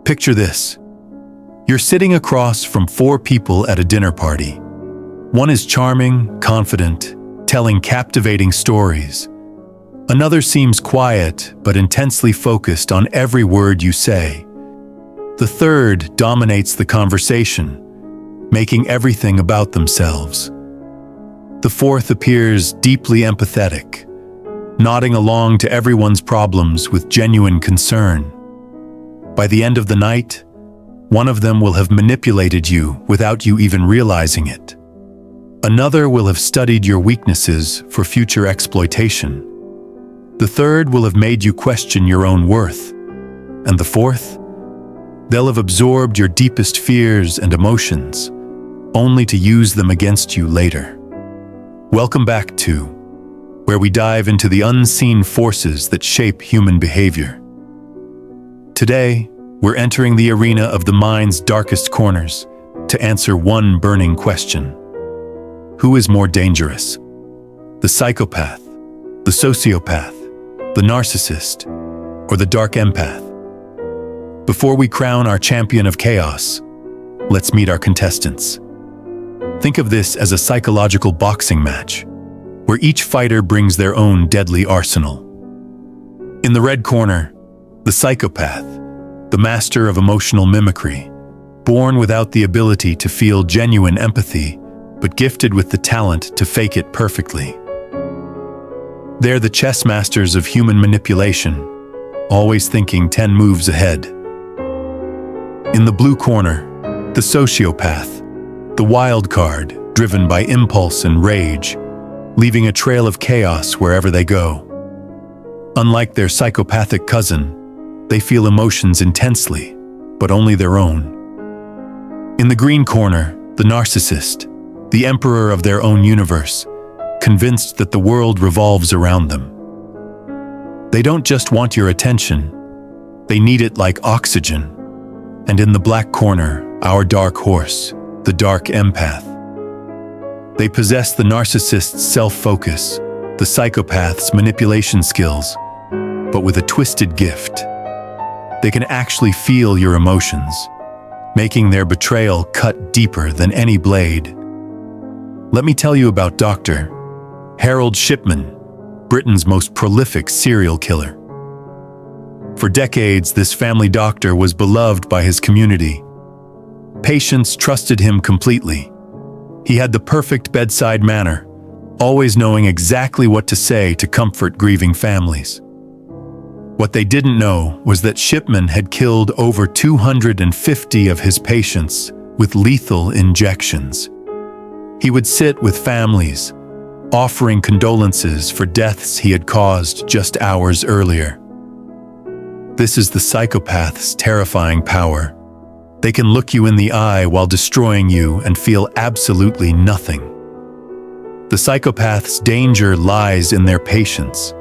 Picture this. You're sitting across from four people at a dinner party. One is charming, confident, telling captivating stories. Another seems quiet, but intensely focused on every word you say. The third dominates the conversation, making everything about themselves. The fourth appears deeply empathetic, nodding along to everyone's problems with genuine concern. By the end of the night, one of them will have manipulated you without you even realizing it. Another will have studied your weaknesses for future exploitation. The third will have made you question your own worth. And the fourth? They'll have absorbed your deepest fears and emotions, only to use them against you later. Welcome back to where we dive into the unseen forces that shape human behavior. Today, we're entering the arena of the mind's darkest corners to answer one burning question. Who is more dangerous? The psychopath, the sociopath, the narcissist, or the dark empath? Before we crown our champion of chaos, let's meet our contestants. Think of this as a psychological boxing match, where each fighter brings their own deadly arsenal. In the red corner, the psychopath, the master of emotional mimicry, born without the ability to feel genuine empathy, but gifted with the talent to fake it perfectly. They're the chess masters of human manipulation, always thinking 10 moves ahead. In the blue corner, the sociopath, the wild card, driven by impulse and rage, leaving a trail of chaos wherever they go. Unlike their psychopathic cousin, they feel emotions intensely, but only their own. In the green corner, the narcissist, the emperor of their own universe, convinced that the world revolves around them. They don't just want your attention, they need it like oxygen. And in the black corner, our dark horse, the dark empath. They possess the narcissist's self-focus, the psychopath's manipulation skills, but with a twisted gift. They can actually feel your emotions, making their betrayal cut deeper than any blade. Let me tell you about Dr. Harold Shipman, Britain's most prolific serial killer. For decades, this family doctor was beloved by his community. Patients trusted him completely. He had the perfect bedside manner, always knowing exactly what to say to comfort grieving families. What they didn't know was that Shipman had killed over 250 of his patients with lethal injections. He would sit with families, offering condolences for deaths he had caused just hours earlier. This is the psychopath's terrifying power. They can look you in the eye while destroying you and feel absolutely nothing. The psychopath's danger lies in their patience.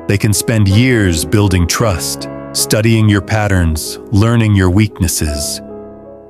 They can spend years building trust, studying your patterns, learning your weaknesses.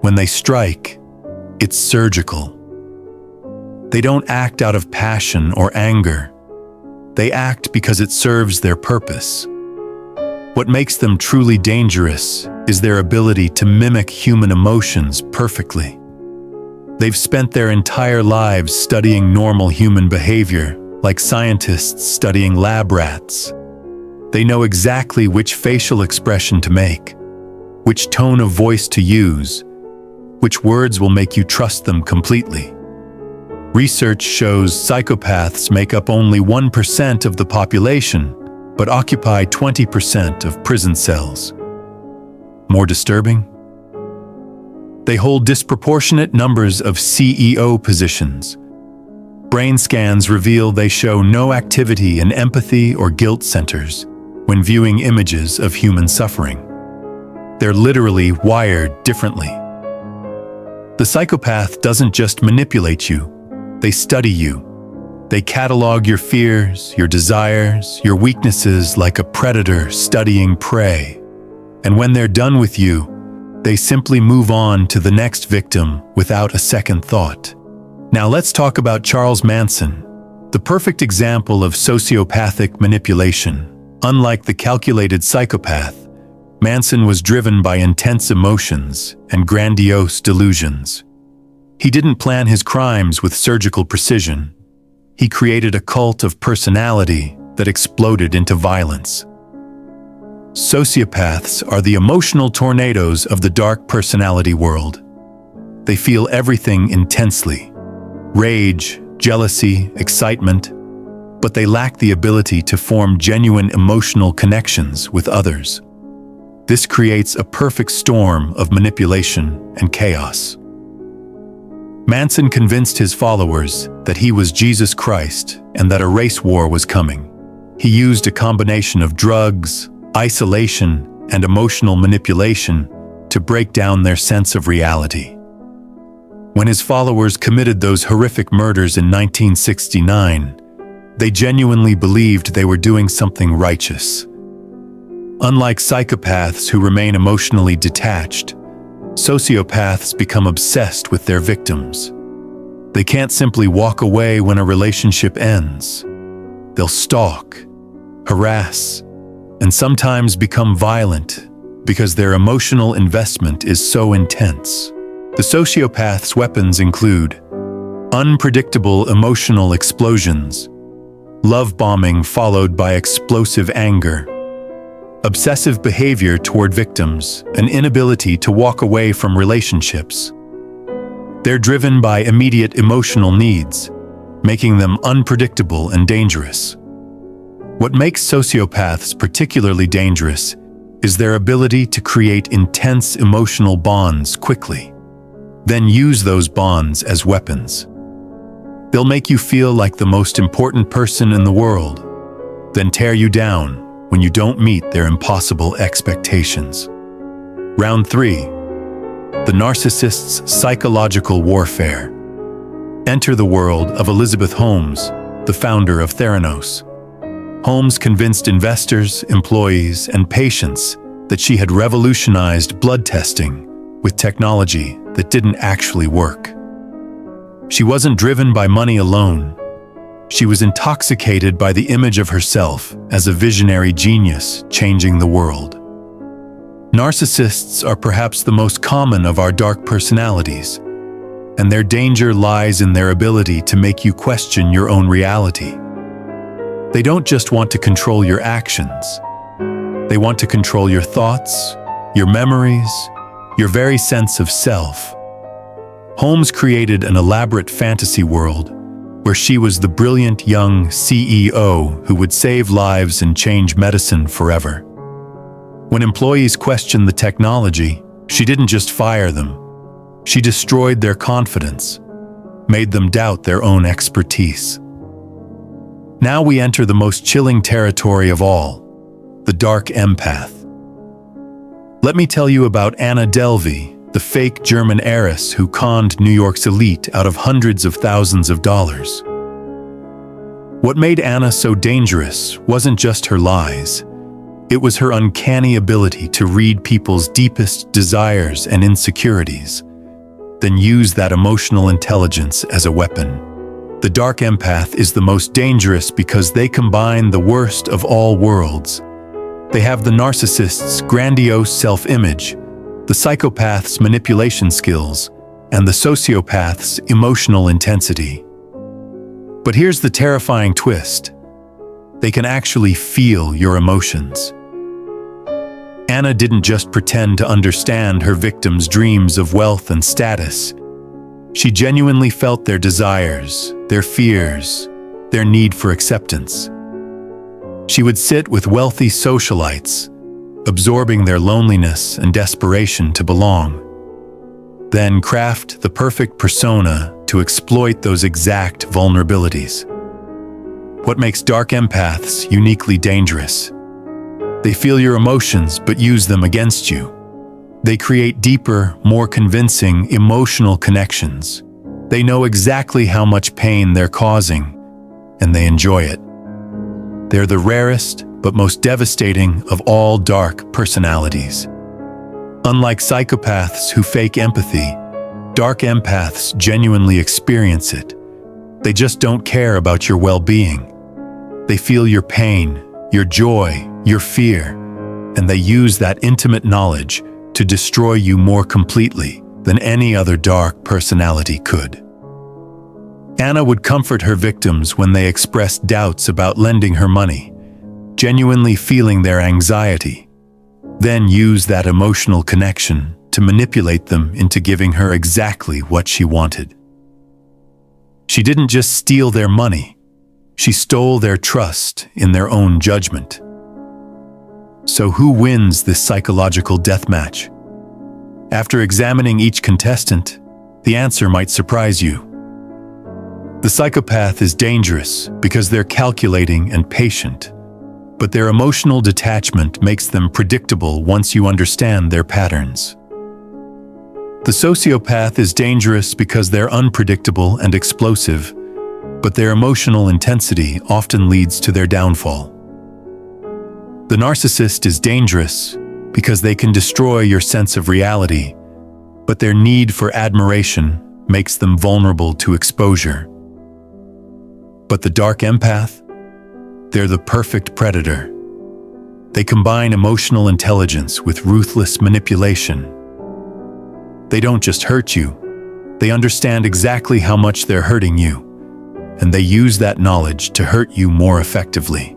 When they strike, it's surgical. They don't act out of passion or anger. They act because it serves their purpose. What makes them truly dangerous is their ability to mimic human emotions perfectly. They've spent their entire lives studying normal human behavior, like scientists studying lab rats. They know exactly which facial expression to make, which tone of voice to use, which words will make you trust them completely. Research shows psychopaths make up only 1% of the population, but occupy 20% of prison cells. More disturbing? They hold disproportionate numbers of CEO positions. Brain scans reveal they show no activity in empathy or guilt centers when viewing images of human suffering. They're literally wired differently. The psychopath doesn't just manipulate you, they study you. They catalog your fears, your desires, your weaknesses like a predator studying prey. And when they're done with you, they simply move on to the next victim without a second thought. Now let's talk about Charles Manson, the perfect example of sociopathic manipulation. Unlike the calculated psychopath, Manson was driven by intense emotions and grandiose delusions. He didn't plan his crimes with surgical precision. He created a cult of personality that exploded into violence. Sociopaths are the emotional tornadoes of the dark personality world. They feel everything intensely: rage, jealousy, excitement, but they lack the ability to form genuine emotional connections with others. This creates a perfect storm of manipulation and chaos. Manson convinced his followers that he was Jesus Christ and that a race war was coming. He used a combination of drugs, isolation, and emotional manipulation to break down their sense of reality. When his followers committed those horrific murders in 1969, they genuinely believed they were doing something righteous. Unlike psychopaths who remain emotionally detached, sociopaths become obsessed with their victims. They can't simply walk away when a relationship ends. They'll stalk, harass, and sometimes become violent because their emotional investment is so intense. The sociopath's weapons include unpredictable emotional explosions, love bombing followed by explosive anger, obsessive behavior toward victims, an inability to walk away from relationships. They're driven by immediate emotional needs, making them unpredictable and dangerous. What makes sociopaths particularly dangerous is their ability to create intense emotional bonds quickly, then use those bonds as weapons. They'll make you feel like the most important person in the world, then tear you down when you don't meet their impossible expectations. Round 3. The narcissist's psychological warfare. Enter the world of Elizabeth Holmes, the founder of Theranos. Holmes convinced investors, employees, and patients that she had revolutionized blood testing with technology that didn't actually work. She wasn't driven by money alone. She was intoxicated by the image of herself as a visionary genius changing the world. Narcissists are perhaps the most common of our dark personalities, and their danger lies in their ability to make you question your own reality. They don't just want to control your actions. They want to control your thoughts, your memories, your very sense of self. Holmes created an elaborate fantasy world where she was the brilliant young CEO who would save lives and change medicine forever. When employees questioned the technology, she didn't just fire them. She destroyed their confidence, made them doubt their own expertise. Now we enter the most chilling territory of all, the dark empath. Let me tell you about Anna Delvey, the fake German heiress who conned New York's elite out of hundreds of thousands of dollars. What made Anna so dangerous wasn't just her lies. It was her uncanny ability to read people's deepest desires and insecurities, then use that emotional intelligence as a weapon. The dark empath is the most dangerous because they combine the worst of all worlds. They have the narcissist's grandiose self-image, the psychopath's manipulation skills, and the sociopath's emotional intensity. But here's the terrifying twist. They can actually feel your emotions. Anna didn't just pretend to understand her victims' dreams of wealth and status. She genuinely felt their desires, their fears, their need for acceptance. She would sit with wealthy socialites, absorbing their loneliness and desperation to belong, then craft the perfect persona to exploit those exact vulnerabilities. What makes dark empaths uniquely dangerous? They feel your emotions but use them against you. They create deeper, more convincing emotional connections. They know exactly how much pain they're causing, and they enjoy it. They're the rarest but most devastating of all dark personalities. Unlike psychopaths who fake empathy, dark empaths genuinely experience it. They just don't care about your well-being. They feel your pain, your joy, your fear, and they use that intimate knowledge to destroy you more completely than any other dark personality could. Anna would comfort her victims when they expressed doubts about lending her money, genuinely feeling their anxiety, then use that emotional connection to manipulate them into giving her exactly what she wanted. She didn't just steal their money, she stole their trust in their own judgment. So who wins this psychological death match? After examining each contestant, the answer might surprise you. The psychopath is dangerous because they're calculating and patient, but their emotional detachment makes them predictable once you understand their patterns. The sociopath is dangerous because they're unpredictable and explosive, but their emotional intensity often leads to their downfall. The narcissist is dangerous because they can destroy your sense of reality, but their need for admiration makes them vulnerable to exposure. But the dark empath? They're the perfect predator. They combine emotional intelligence with ruthless manipulation. They don't just hurt you, they understand exactly how much they're hurting you, and they use that knowledge to hurt you more effectively.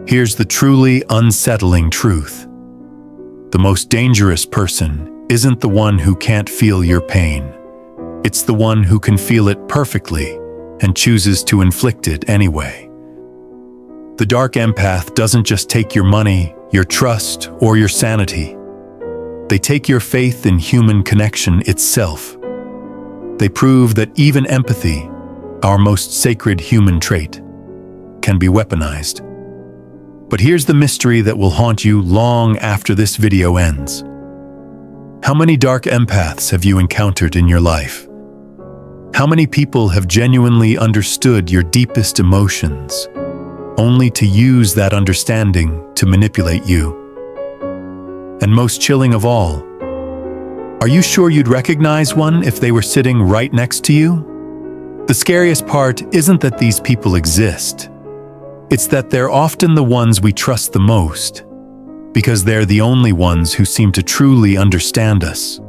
Here's the truly unsettling truth. The most dangerous person isn't the one who can't feel your pain. It's the one who can feel it perfectly and chooses to inflict it anyway. The dark empath doesn't just take your money, your trust, or your sanity. They take your faith in human connection itself. They prove that even empathy, our most sacred human trait, can be weaponized. But here's the mystery that will haunt you long after this video ends. How many dark empaths have you encountered in your life? How many people have genuinely understood your deepest emotions, only to use that understanding to manipulate you? And most chilling of all, are you sure you'd recognize one if they were sitting right next to you? The scariest part isn't that these people exist. It's that they're often the ones we trust the most, because they're the only ones who seem to truly understand us.